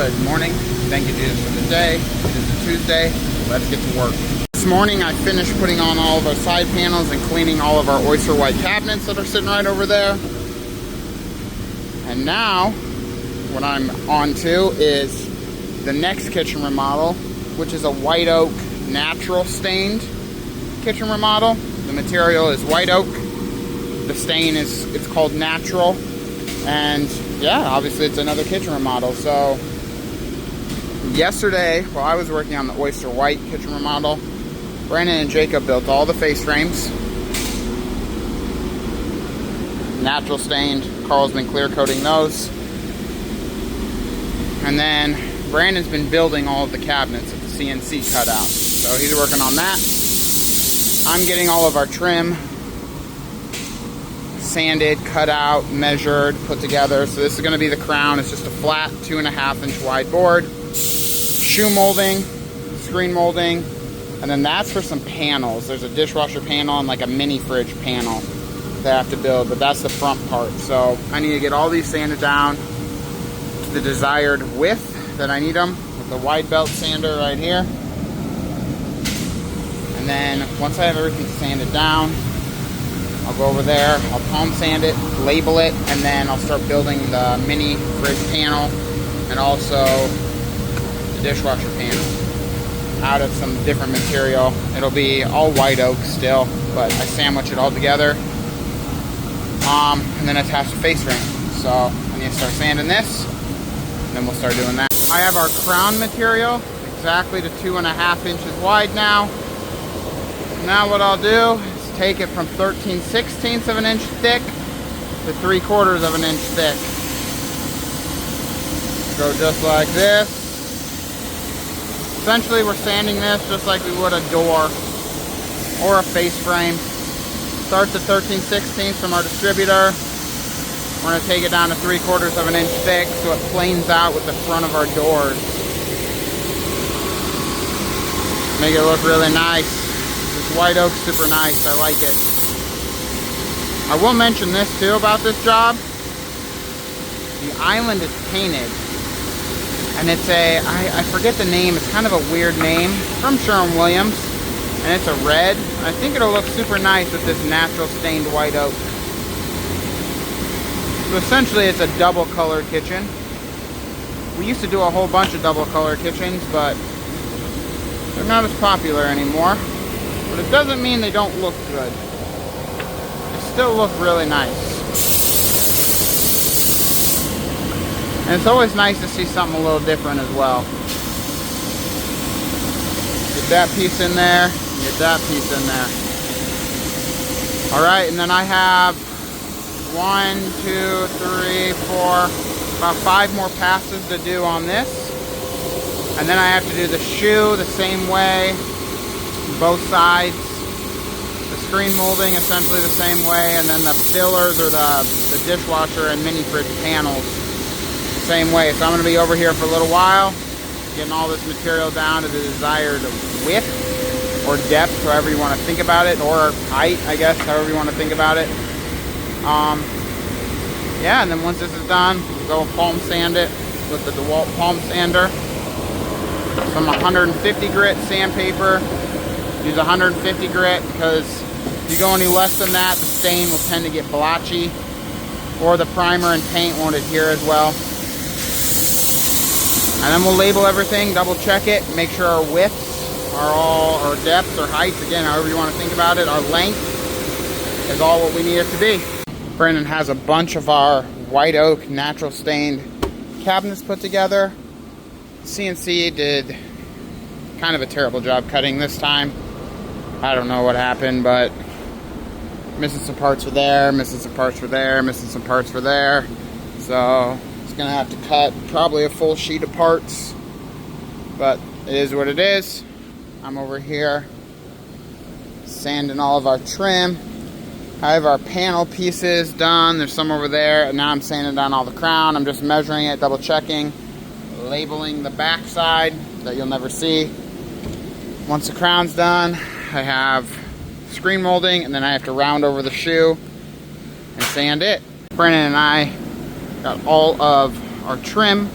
Good morning. Thank you, Jesus, for the day. It is a Tuesday. Let's get to work. This morning I finished putting on all of our side panels and cleaning all of our oyster white cabinets that are sitting right over there. And now what I'm on to is the next kitchen remodel, which is a white oak natural stained kitchen remodel. The material is white oak. The stain it's called natural. And yeah, obviously it's another kitchen remodel. So yesterday, while I was working on the oyster white kitchen remodel, Brandon and Jacob built all the face frames. Natural stained. Carl's been clear coating those. And then Brandon's been building all of the cabinets at the CNC cutout. So he's working on that. I'm getting all of our trim sanded, cut out, measured, put together. So this is going to be the crown. It's just a flat 2.5 inch wide board. Shoe molding, screen molding, and then that's for some panels. There's a dishwasher panel and like a mini fridge panel they have to build, but that's the front part. So I need to get all these sanded down to the desired width that I need them, with the wide belt sander right here. And then once I have everything sanded down, I'll go over there, I'll palm sand it, label it, and then I'll start building the mini fridge panel and also the dishwasher panel out of some different material. It'll be all white oak still, but I sandwich it all together and then attach the face frame. So I need to start sanding this, and then we'll start doing that. I have our crown material exactly to 2.5 inches wide now. Now what I'll do is take it from 13/16 of an inch thick to 3/4 of an inch thick. Go just like this. Essentially we're sanding this just like we would a door or a face frame. Starts at 13/16 from our distributor. We're going to take it down to 3/4 of an inch thick so it planes out with the front of our doors. Make it look really nice. This white oak's super nice. I like it. I will mention this too about this job. The island is painted. And it's I forget the name. It's kind of a weird name. It's from Sherwin-Williams. And it's a red. I think it'll look super nice with this natural stained white oak. So essentially it's a double colored kitchen. We used to do a whole bunch of double colored kitchens, but they're not as popular anymore. But it doesn't mean they don't look good. They still look really nice. And it's always nice to see something a little different as well. Get that piece in there, get that piece in there. Alright, and then I have 1, 2, 3, 4, about 5 more passes to do on this. And then I have to do the shoe the same way, both sides. The screen molding essentially the same way, and then the fillers or the dishwasher and mini fridge panels the same way. So I'm going to be over here for a little while, getting all this material down to the desired width or depth, however you want to think about it, or height, I guess, however you want to think about it. Yeah, and then once this is done, we'll go palm sand it with the DeWalt palm sander. Some 150 grit sandpaper. Use 150 grit because if you go any less than that, the stain will tend to get blotchy, or the primer and paint won't adhere as well. And then we'll label everything, double check it, make sure our widths are all, or depths or heights, again, however you want to think about it, our length is all what we need it to be. Brandon has a bunch of our white oak natural stained cabinets put together. CNC did kind of a terrible job cutting this time. I don't know what happened, but missing some parts for there, missing some parts for there, missing some parts for there. So it's gonna have to cut probably a full sheet of parts, but it is what it is. I'm over here sanding all of our trim. I have our panel pieces done. There's some over there, and now I'm sanding down all the crown. I'm just measuring it, double checking, labeling the back side that you'll never see. Once the crown's done, I have screen molding, and then I have to round over the shoe and sand it. Brandon and I got all of our trim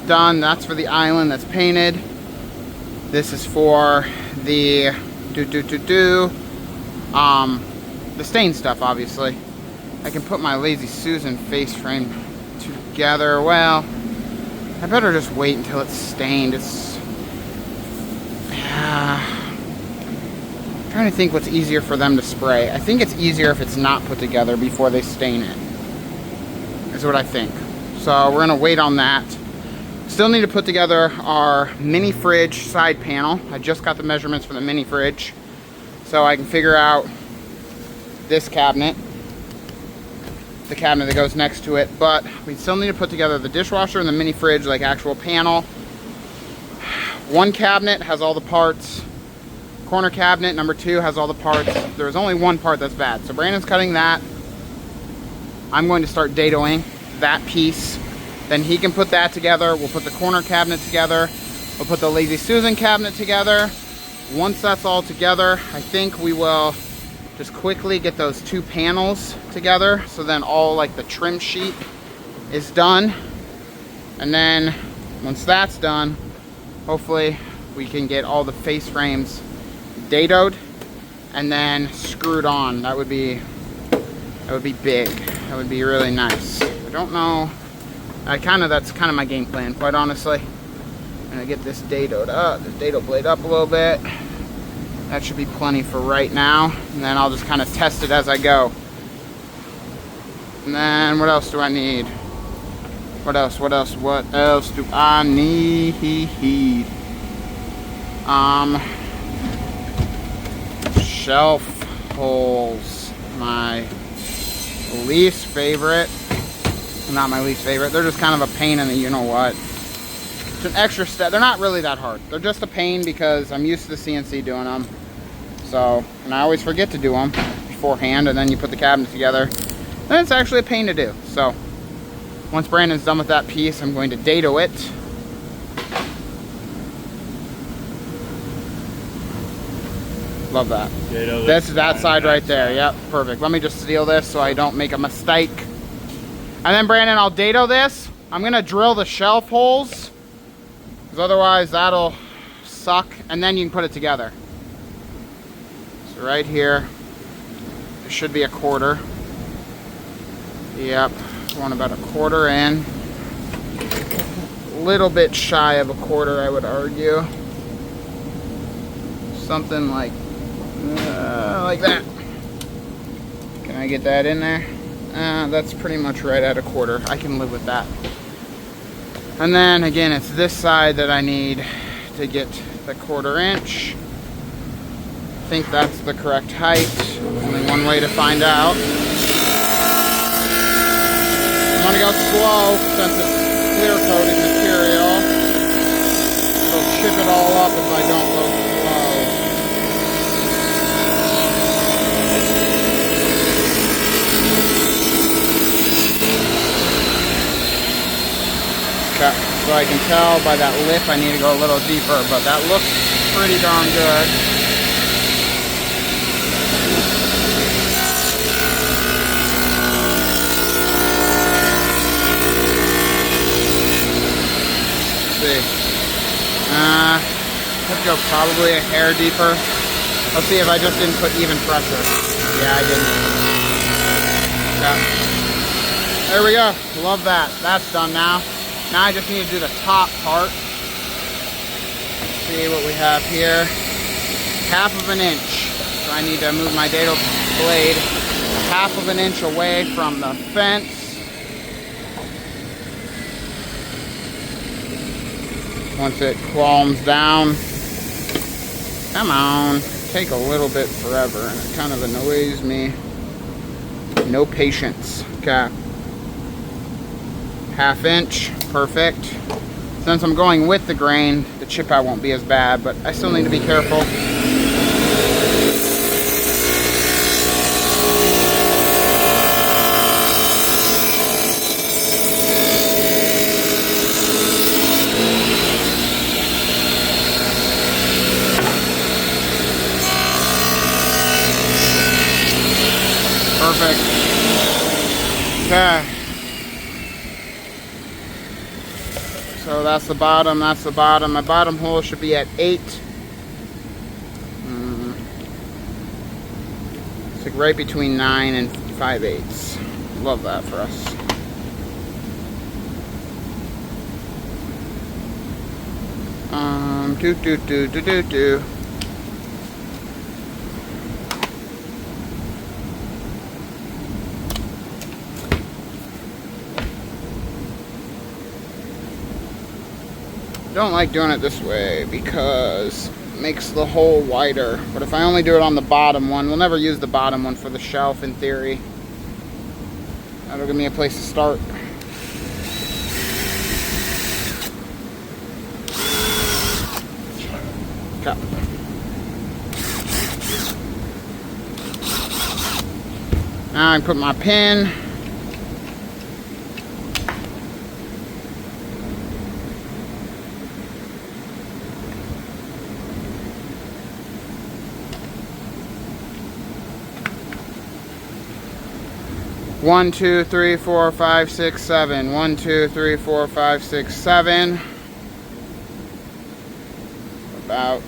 done. That's for the island that's painted. This is for the the stain stuff, obviously. I can put my Lazy Susan face frame together. Well, I better just wait until it's stained. It's trying to think what's easier for them to spray. I think it's easier if it's not put together before they stain it, is what I think. So we're gonna wait on that. Still need to put together our mini fridge side panel. I just got the measurements for the mini fridge, so I can figure out this cabinet, the cabinet that goes next to it. But we still need to put together the dishwasher and the mini fridge, like actual panel. One cabinet has all the parts. Corner cabinet number 2 has all the parts. There's only one part that's bad, so Brandon's cutting that. I'm going to start dadoing that piece. Then he can put that together. We'll put the corner cabinet together. We'll put the Lazy Susan cabinet together. Once that's all together, I think we will just quickly get those 2 panels together, so then all like the trim sheet is done. And then once that's done, hopefully we can get all the face frames dadoed and then screwed on. That would be big. That would be really nice. I don't know. That's kind of my game plan, quite honestly. I'm gonna get this dadoed up, this dado blade up a little bit. That should be plenty for right now. And then I'll just kind of test it as I go. And then what else do I need? What else do I need? Shelf holes, my least favorite. Not my least favorite. They're just kind of a pain in the you-know-what. It's an extra step. They're not really that hard. They're just a pain because I'm used to the CNC doing them. So, and I always forget to do them beforehand, and then you put the cabinet together. Then it's actually a pain to do. So, once Brandon's done with that piece, I'm going to dado it. Love that. That's that side right there. Yep, perfect. Let me just seal this so I don't make a mistake. And then Brandon, I'll dado this. I'm gonna drill the shelf holes, because otherwise that'll suck. And then you can put it together. So right here, there should be a 1/4. Yep, one about a 1/4 in. A little bit shy of a 1/4, I would argue. Something like that. Can I get that in there? That's pretty much right at a 1/4. I can live with that. And then again, it's this side that I need to get the 1/4 inch. I think that's the correct height. Only one way to find out. I'm gonna go slow since it's clear coated material. It'll chip it all up if I don't go slow. So I can tell by that lip I need to go a little deeper, but that looks pretty darn good. Let's see. Let's go probably a hair deeper. Let's see if I just didn't put even pressure. Yeah, I didn't. Yeah. There we go. Love that. That's done now. Now I just need to do the top part. Let's see what we have here. 1/2 inch. So I need to move my dado blade 1/2 inch away from the fence. Once it calms down. Come on. Take a little bit forever and it kind of annoys me. No patience. Okay. 1/2 inch. Perfect. Since I'm going with the grain, the chip out won't be as bad, but I still need to be careful. Perfect. Okay. So that's the bottom, that's the bottom. My bottom hole should be at 8. It's like right between 9 and 5/8. Love that for us. Do. Don't like doing it this way because it makes the hole wider. But if I only do it on the bottom one, we'll never use the bottom one for the shelf in theory. That'll give me a place to start. Okay. Now I put my pin. One, 2, 3, 4, 5, 6, 7. 1, 2, 3, 4, 5, 6, 7. About.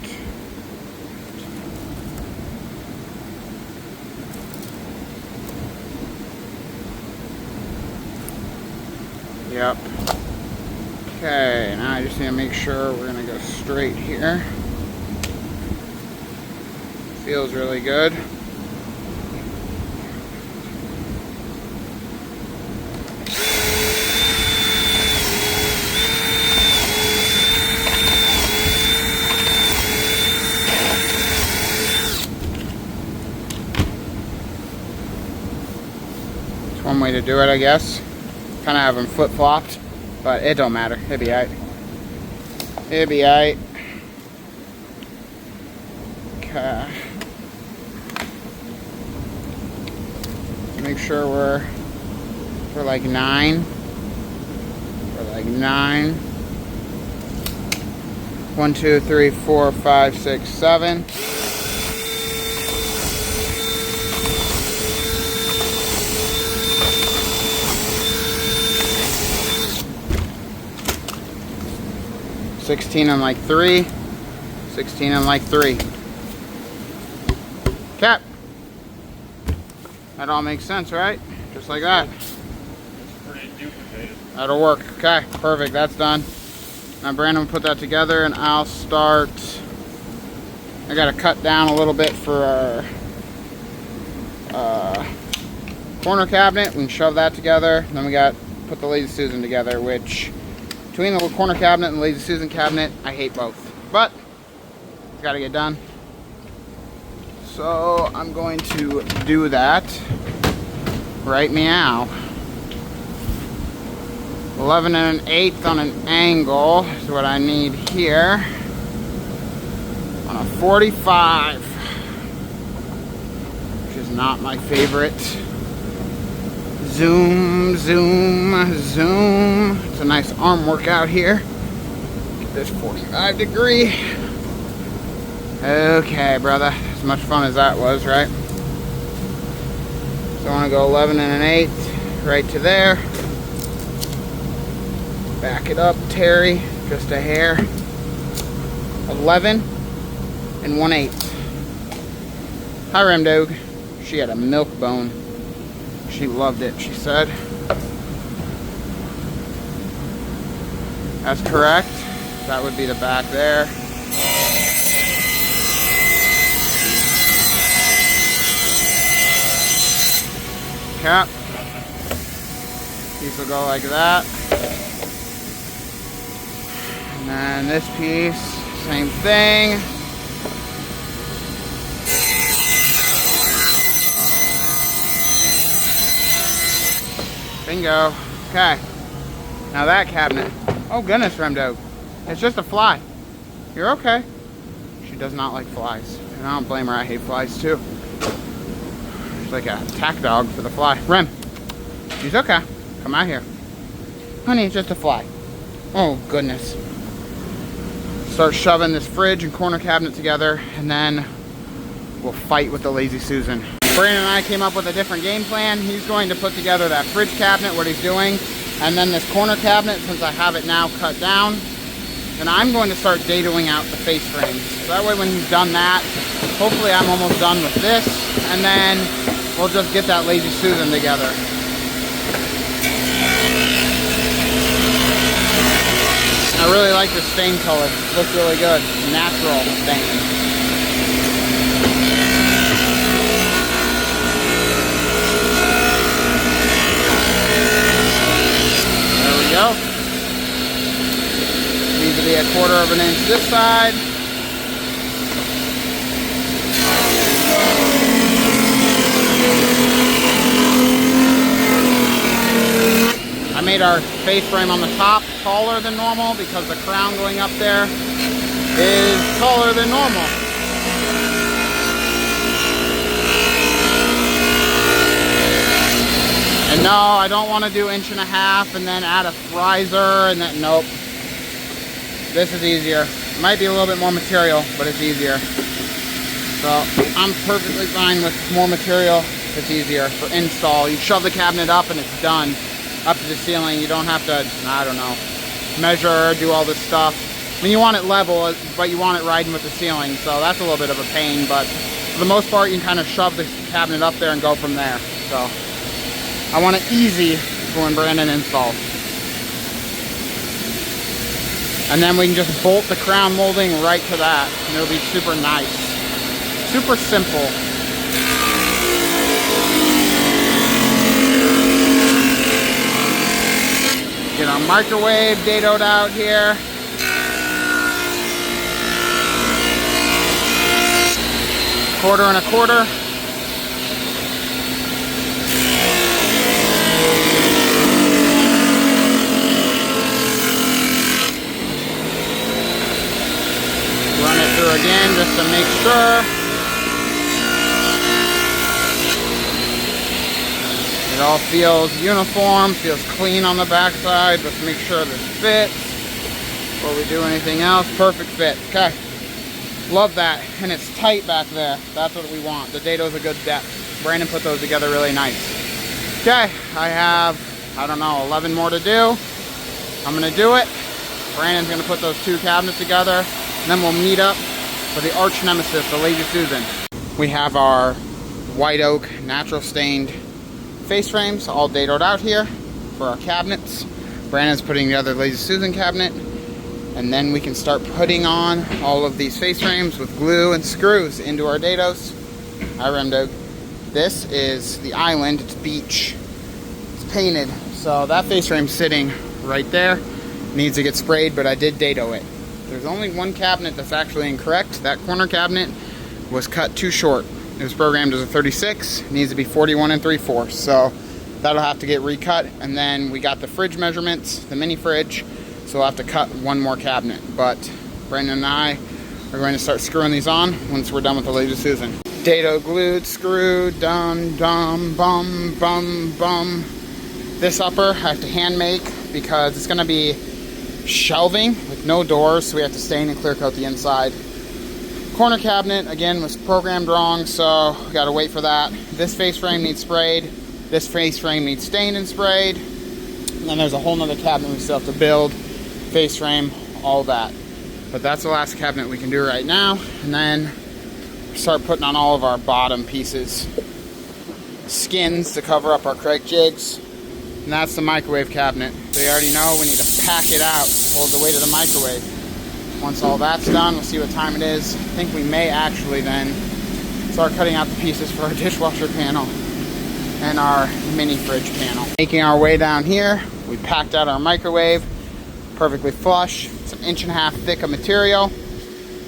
Yep. Okay, now I just need to make sure we're gonna go straight here. Feels really good. One way to do it, I guess. Kind of have them flip-flopped, but it don't matter. It'll be alright. It'll be alright. Okay. Make sure we're like 9. We're like 9. 1, 2, 3, 4, 5, 6, 7. $16 on like 3. $16 on like 3. Cap. That all makes sense, right? Just like that. It's pretty duplicated. That'll work. Okay, perfect. That's done. Now Brandon will put that together and I'll start. I gotta cut down a little bit for our corner cabinet. We can shove that together. Then we got put the Lazy Susan together, which between the corner cabinet and the Lazy Susan cabinet, I hate both. But it's gotta get done. So I'm going to do that right meow. 11 1/8 on an angle is what I need here on a 45, which is not my favorite. Zoom, zoom, zoom. It's a nice arm workout here. Get this 45 degree. Okay, brother. As much fun as that was, right? So I want to go 11 1/8 right to there. Back it up, Terry, just a hair. 11 1/8. Hi, Remdog. She had a milk bone. She loved it, she said. That's correct. That would be the back there. Cap. Piece will go like that. And then this piece, same thing. Bingo. Okay. Now that cabinet. Oh goodness, Remdo. It's just a fly. You're okay. She does not like flies. And I don't blame her. I hate flies too. She's like a attack dog for the fly. Rem. She's okay. Come out here. Honey, it's just a fly. Oh goodness. Start shoving this fridge and corner cabinet together, and then we'll fight with the Lazy Susan. Brandon and I came up with a different game plan. He's going to put together that fridge cabinet. What he's doing And then this corner cabinet, since I have it now cut down, and I'm going to start dadoing out the face frames. So that way when he's done that, hopefully I'm almost done with this, and then we'll just get that Lazy Susan together. I really like this stain color. It looks really good. Natural stain. Go. Needs to be 1/4 of an inch this side. I made our face frame on the top taller than normal because the crown going up there is taller than normal. And no, I don't want to do 1.5 and then add a riser and then, nope. This is easier. It might be a little bit more material, but it's easier. So I'm perfectly fine with more material. It's easier for install. You shove the cabinet up and it's done. Up to the ceiling. You don't have to, I don't know, measure, do all this stuff. I mean, you want it level, but you want it riding with the ceiling. So that's a little bit of a pain, but for the most part, you can kind of shove the cabinet up there and go from there. So I want it easy for when Brandon installs. And then we can just bolt the crown molding right to that, and it'll be super nice. Super simple. Get our microwave dadoed out here. Quarter and 1/4. Run it through again just to make sure. It all feels uniform, feels clean on the backside. Let's make sure this fits before we do anything else. Perfect fit. Okay. Love that. And it's tight back there. That's what we want. The dado's a good depth. Brandon put those together really nice. Okay. I have, I don't know, 11 more to do. I'm going to do it. Brandon's going to put those 2 cabinets together. And then we'll meet up for the arch nemesis, the Lazy Susan. We have our white oak natural stained face frames all dadoed out here for our cabinets. Brandon's putting together the Lazy Susan cabinet, and then we can start putting on all of these face frames with glue and screws into our dados. Hi, Remodel. This is the island. It's beach. It's painted, so that face frame's sitting right there. Needs to get sprayed, but I did dado it. There's only one cabinet that's actually incorrect. That corner cabinet was cut too short. It was programmed as a 36, it needs to be 41 3/4. So that'll have to get recut. And then we got the fridge measurements, the mini fridge, so we'll have to cut one more cabinet. But Brandon and I are going to start screwing these on once we're done with the Lazy Susan. Dado glued, screwed, dum, dum, bum, bum, bum. This upper I have to hand make because it's gonna be shelving with no doors, so we have to stain and clear coat the inside. Corner cabinet, again, was programmed wrong, so we gotta wait for that. This face frame needs sprayed. This face frame needs stained and sprayed. And then there's a whole nother cabinet we still have to build. Face frame, all that. But that's the last cabinet we can do right now. And then start putting on all of our bottom pieces. Skins to cover up our Craig jigs. And that's the microwave cabinet. So you already know we need to pack it out to hold the weight of the microwave. Once all that's done, we'll see what time it is. I think we may actually then start cutting out the pieces for our dishwasher panel and our mini fridge panel. Making our way down here, we packed out our microwave, perfectly flush. It's 1.5 inch thick of material.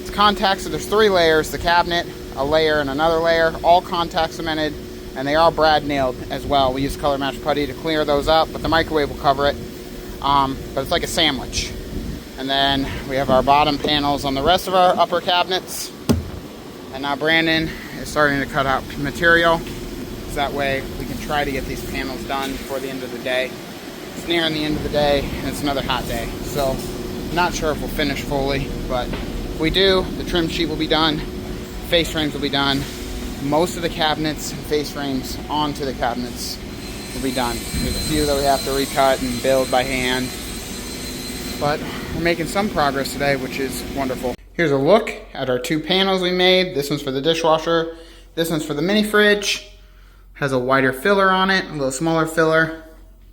It's contact, so there's 3 layers, the cabinet, a layer, and another layer, all contact cemented, and they are brad nailed as well. We use color match putty to clear those up, but the microwave will cover it. But it's like a sandwich. And then we have our bottom panels on the rest of our upper cabinets. And now Brandon is starting to cut out material. So that way we can try to get these panels done before the end of the day. It's nearing the end of the day and it's another hot day. So not sure if we'll finish fully, but if we do, the trim sheet will be done. Face frames will be done. Most of the cabinets and face frames onto the cabinets we'll be done. There's a few that we have to recut and build by hand, but we're making some progress today, which is wonderful. Here's a look at our 2 panels we made. This one's for the dishwasher. This one's for the mini fridge. Has a wider filler on it, a little smaller filler.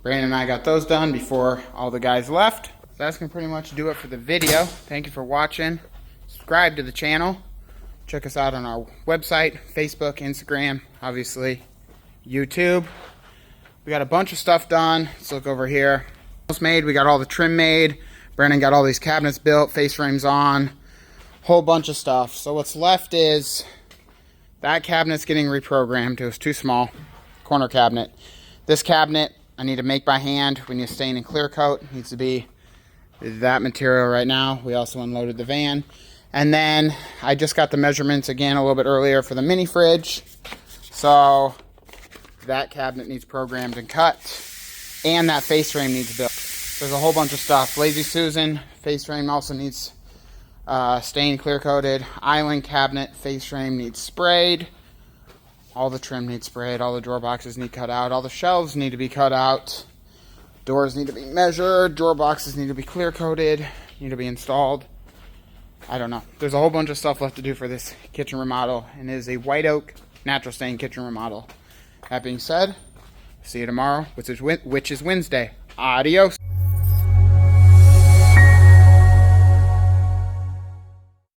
Brandon and I got those done before all the guys left. So that's gonna pretty much do it for the video. Thank you for watching. Subscribe to the channel. Check us out on our website, Facebook, Instagram, obviously YouTube. We got a bunch of stuff done. Let's look over here. Almost made. We got all the trim made. Brandon got all these cabinets built, face frames on, whole bunch of stuff. So what's left is that cabinet's getting reprogrammed. It was too small. Corner cabinet. This cabinet I need to make by hand. We need to stain and clear coat. It needs to be that material right now. We also unloaded the van. And then I just got the measurements again a little bit earlier for the mini fridge. So that cabinet needs programmed and cut. And that face frame needs built. There's a whole bunch of stuff. Lazy Susan face frame also needs stained, clear coated. Island cabinet face frame needs sprayed. All the trim needs sprayed. All the drawer boxes need cut out. All the shelves need to be cut out. Doors need to be measured. Drawer boxes need to be clear coated. Need to be installed. I don't know. There's a whole bunch of stuff left to do for this kitchen remodel, and it is a white oak natural stain kitchen remodel. That being said, see you tomorrow, which is Wednesday. Adios.